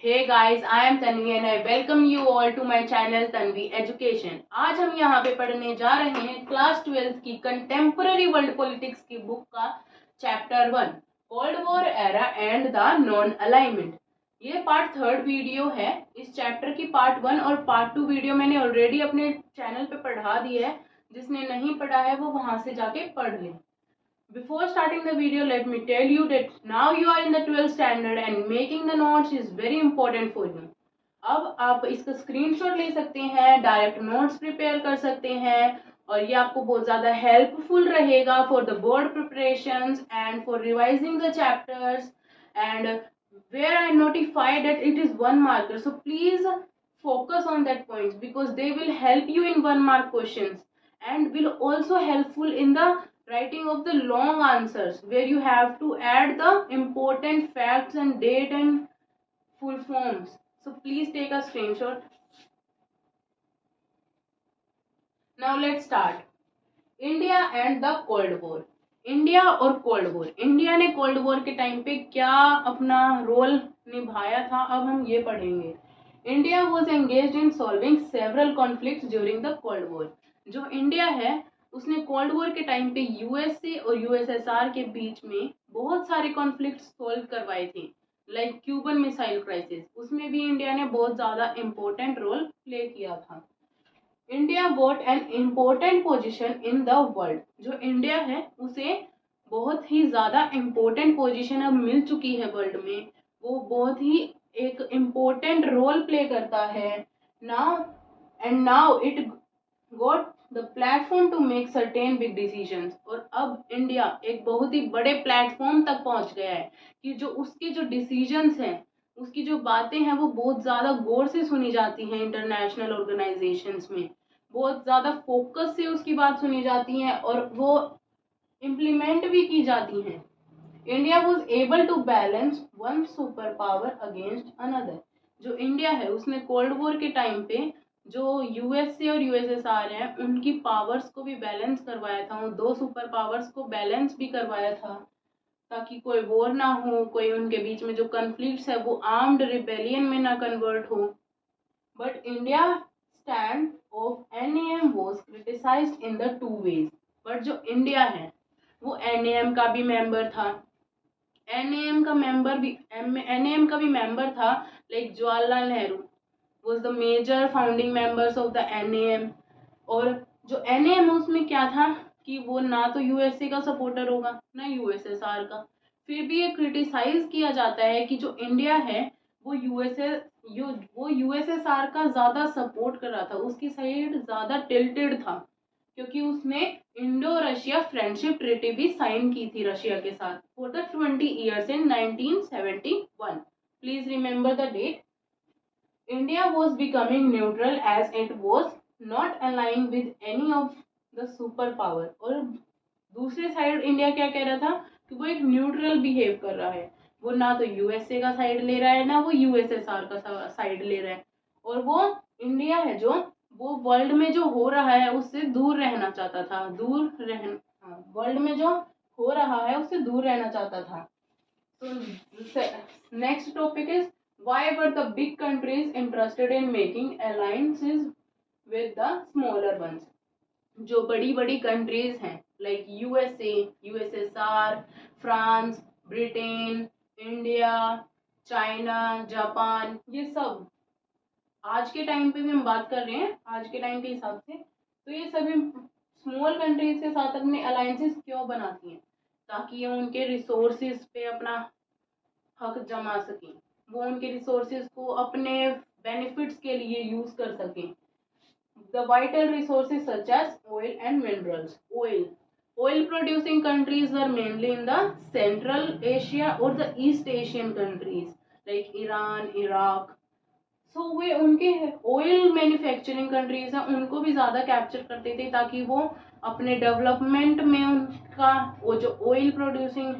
Hey guys, I am Tanvi and I welcome you all to my channel Tanvi Education। आज हम यहाँ पे पढ़ने जा रहे हैं क्लास 12 की कंटेम्पररी वर्ल्ड पॉलिटिक्स की बुक का chapter 1 cold war era and the non alignment. ये पार्ट 3rd वीडियो है। इस चैप्टर की पार्ट 1 और पार्ट 2 वीडियो मैंने ऑलरेडी अपने चैनल पे पढ़ा दी है। जिसने नहीं पढ़ा है वो वहां से जाके पढ़ ले। Before starting the video, let me tell you that now you are in the 12th standard and making the notes is very important for you। अब आप इसका स्क्रीनशॉट ले सकते हैं, डायरेक्ट नोट्स प्रिपेयर कर सकते हैं और ये आपको बहुत ज़्यादा हेल्पफुल रहेगा for the board preparations and for revising the chapters and where I notified that it is 1 marker. So please focus on that points because they will help you in 1 mark questions and will also helpful in the writing of the long answers where you have to add the important facts and date and full forms. So please take a screenshot. Now let's start. India and the cold war. India और cold war. India ने cold war के time पे क्या अपना role निभाया था, अब हम ये पढ़ेंगे। India was engaged in solving several conflicts during the cold war. जो इंडिया है उसने कोल्ड वॉर के टाइम पे यूएसए और यूएसएसआर के बीच में बहुत सारे कॉन्फ्लिक्ट सॉल्व करवाए थे, लाइक क्यूबन मिसाइल क्राइसिस। उसमें भी इंडिया ने बहुत ज़्यादा इम्पोर्टेंट रोल प्ले किया था। India got an important position in the world. जो इंडिया है उसे बहुत ही ज़्यादा इम्पोर्टेंट पोजिशन अब मिल चुकी है वर्ल्ड में। वो बहुत ही एक इम्पोर्टेंट रोल प्ले करता है। Now it got the platform to make certain big decisions. और अब इंडिया एक बहुत ही बड़े प्लेटफॉर्म तक पहुंच गया है कि जो उसके जो डिसीजंस हैं, उसकी जो बातें हैं वो बहुत ज़्यादा गौर से सुनी जाती हैं। इंटरनेशनल ऑर्गेनाइजेशंस में बहुत ज़्यादा फोकस से उसकी बात सुनी जाती है और वो इम्प्लीमेंट भी की जाती हैं। India was able to balance one super power against another. जो इंडिया है उसने कोल्ड वॉर के टाइम पे जो यूएसए और यूएसएसआर है उनकी पावर्स को भी बैलेंस करवाया था। उन 2 सुपर पावर्स को बैलेंस भी करवाया था ताकि कोई वॉर ना हो, कोई उनके बीच में जो कन्फ्लिक्ट्स है वो आर्म्ड रिबेलियन में ना कन्वर्ट हो। But India stand of NAM was criticised in the 2 ways. But जो इंडिया है वो एनएएम का भी मेंबर था। एनएएम का भी मेंबर था, like Jawaharlal Nehru was the major founding members of the NAM। और जो NAM उसमें क्या था कि वो ना तो यूएसए का सपोर्टर होगा ना यूएसएसआर का। फिर भी ये क्रिटिसाइज किया जाता है कि जो इंडिया है वो यूएसएसआर का ज़्यादा सपोर्ट कर रहा था, उसकी साइड ज़्यादा टिल्टेड था क्योंकि उसने इंडो रशिया फ्रेंडशिप ट्रीटी भी साइन की थी रशिया के साथ for the 20 years in 1971। Please remember the date. India was becoming neutral as it was not aligned with any of the superpower। और दूसरे साइड इंडिया क्या कह रहा था कि वो एक न्यूट्रल बिहेव कर रहा है। वो ना तो यूएसए का साइड ले रहा है ना वो यूएसएसआर का साइड ले रहा है। और वो इंडिया है जो वो वर्ल्ड में जो हो रहा है उससे दूर रहना चाहता था। वर्ल्ड में जो हो रहा है उससे दूर रहना चाहता था। तो next topic is why were the big countries interested in making alliances with the smaller ones। जो बड़ी बड़ी कंट्रीज हैं like USA, USSR, France, Britain, India, China, Japan, ये सब आज के टाइम पे भी हम बात कर रहे हैं आज के टाइम के हिसाब से। तो ये सभी स्मॉल कंट्रीज के साथ अपने अलायंसेस क्यों बनाती हैं ताकि ये उनके रिसोर्सेज पे अपना हक जमा सकें, वो उनके रिसोर्सेज को अपने बेनिफिट्स के लिए यूज कर सकें। The vital resources such as oil and minerals. Oil producing countries were mainly in the Central Asia और the East Asian countries like Iran, Iraq. So they उनके ऑयल मैन्युफैक्चरिंग कंट्रीज हैं उनको भी ज़्यादा कैप्चर करते थे ताकि वो अपने डेवलपमेंट में उनका वो जो ऑयल प्रोड्यूसिंग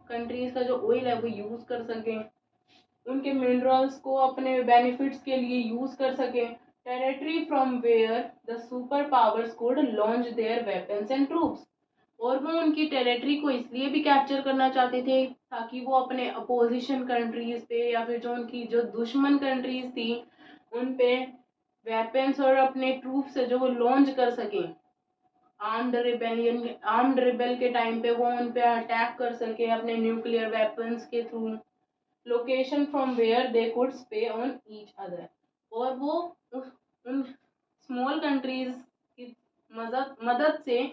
कंट्रीज का जो ऑयल है वो यूज़ कर सकें, उनके मिनरल्स को अपने बेनिफिट्स के लिए यूज कर सके। Territory from where the super powers could launch their weapons and troops. और वो उनकी टेरिटरी को इसलिए भी कैप्चर करना चाहते थे ताकि वो अपने अपोजिशन कंट्रीज पे या फिर जो उनकी जो दुश्मन कंट्रीज थी उन पे वेपन्स और अपने ट्रूप से जो वो लॉन्च कर सकें। आर्म्ड रिबेल के टाइम पे वो उन पे अटैक कर सके अपने न्यूक्लियर वेपन्स के through, location from where they could spy on each other. और वो उन स्मॉल कंट्रीज की मदद से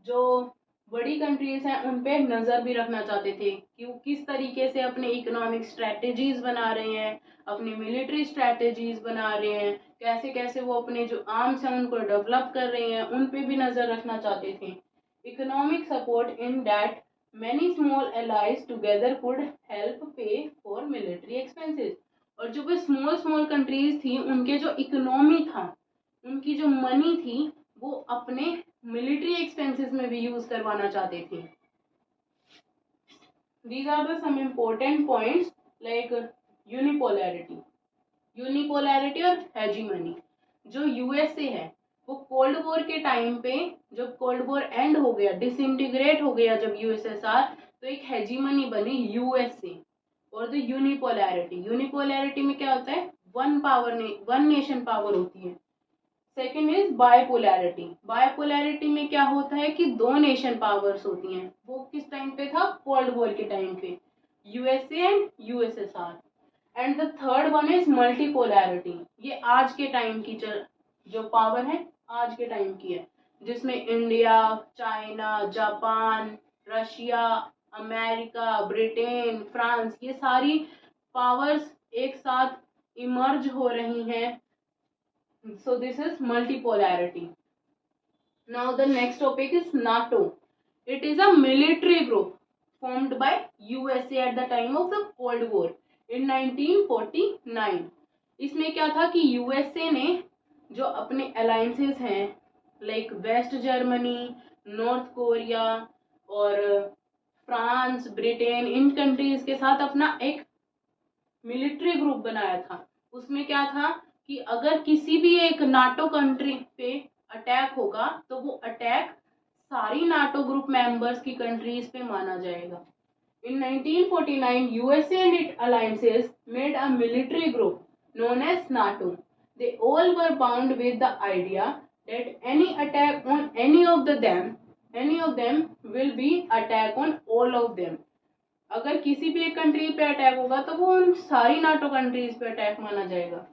जो बड़ी कंट्रीज हैं उन पे नज़र भी रखना चाहते थे कि वो किस तरीके से अपने इकोनॉमिक स्ट्रेटजीज बना रहे हैं, अपनी मिलिट्री स्ट्रेटजीज बना रहे हैं, कैसे कैसे वो अपने जो आर्म्स हैं उनको डेवलप कर रहे हैं, उन पे भी नज़र रखना चाहते थे। Economic support in that many small allies together could help पे फॉर मिलिट्री एक्सपेंसेस। और जो भी स्मॉल स्मॉल कंट्रीज थी उनके जो इकोनॉमी था, उनकी जो मनी थी, वो अपने मिलिट्री एक्सपेंसेस में भी यूज करवाना चाहते थे। These are the some important points like unipolarity. Unipolarity और हेजीमनी। जो यूएसए है वो कोल्ड वॉर के टाइम पे, जब कोल्ड वॉर एंड हो गया, डिसइंटीग्रेट हो गया जब यूएसएसआर, तो एक हेजीमनी बनी यूएसए। और द यूनिपोलैरिटी, यूनिपोलैरिटी में क्या होता है, वन नेशन पावर होती है। Second is bipolarity. बायपोलैरिटी में क्या होता है कि दो नेशन पावर्स होती हैं। वो किस टाइम पे था, कोल्ड वॉर के टाइम पे, USA and USSR. And the third one is multipolarity. ये आज के टाइम की जो पावर है आज के टाइम की है, जिसमें India, China, Japan, Russia, America, Britain, France, ये सारी पावर्स एक साथ इमर्ज हो रही हैं। So this is multipolarity. Now the next topic is NATO. It is a military group formed by USA at the time of the Cold War in 1949. इसमें क्या था कि यूएसए ने जो अपने अलायंसेस हैं like West Germany, North Korea और France, Britain, इन कंट्रीज के साथ अपना एक मिलिट्री ग्रुप बनाया था। उसमें क्या था कि अगर किसी भी एक नाटो कंट्री पे अटैक होगा तो वो अटैक सारी नाटो ग्रुप मेंबर्स की कंट्रीज पे माना जाएगा। In 1949, USA and its alliances made a military group known as NATO. They all were bound with the idea that any attack on any of them will be attack on all of them. अगर किसी भी एक country पे attack होगा तो वो उन सारी नाटो कंट्रीज पे अटैक माना जाएगा।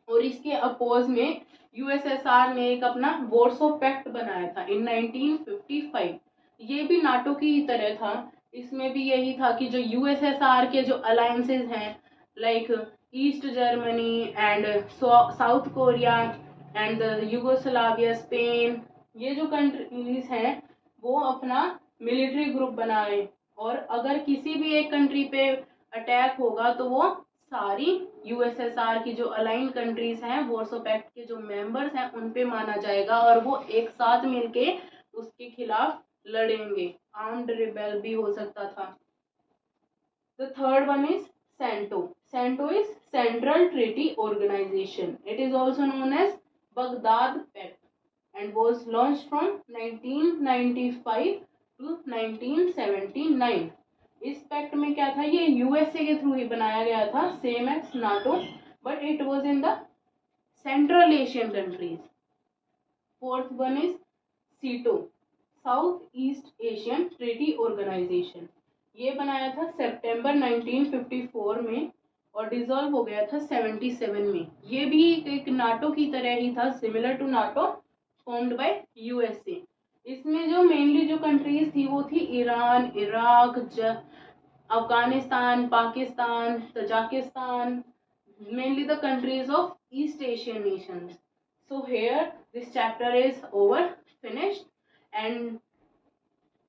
और इसके अपोज में यूएसएसआर ने एक अपना वॉर्सो पैक्ट बनाया था इन 1955। ये भी नाटो की ही तरह था। इसमें भी यही था कि जो यूएसएसआर के जो अलायंसेस हैं like east Germany and south Korea and Yugoslavia, Spain, ये जो कंट्रीज हैं वो अपना मिलिट्री ग्रुप बनाए। और अगर किसी भी एक कंट्री पे अटैक होगा तो वो सारी यूएसएसआर की जो अलाइन कंट्रीज हैं, वॉर्सो पैक्ट के जो मेंबर्स हैं, उन पे माना जाएगा और वो एक साथ मिलके उसके खिलाफ लड़ेंगे। आर्म्ड रिबेल भी हो सकता था। The third one is CENTO. CENTO is central treaty organisation. It is also known as Baghdad pact and was launch from 1995 to 1979। इस पैक्ट में क्या था, ये यूएसए के थ्रू ही बनाया गया था, same as NATO, but it was in the Central Asian countries. Fourth one is SEATO, South East Asian Treaty Organisation. ये बनाया था सितंबर 1954 में और डिसॉल्व हो गया था 77 में। ये भी एक नाटो की तरह ही था, similar to NATO, formed by USA. इसमें जो मेनली जो कंट्रीज थी वो थी Iran, Iraq, Afghanistan, Pakistan, Tajikistan, mainly the countries of East Asian nations. So here this chapter is over, finished. And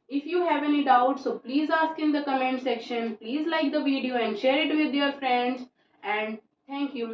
if you have any doubts, so please ask in the comment section. Please like the video and share it with your friends. And thank you.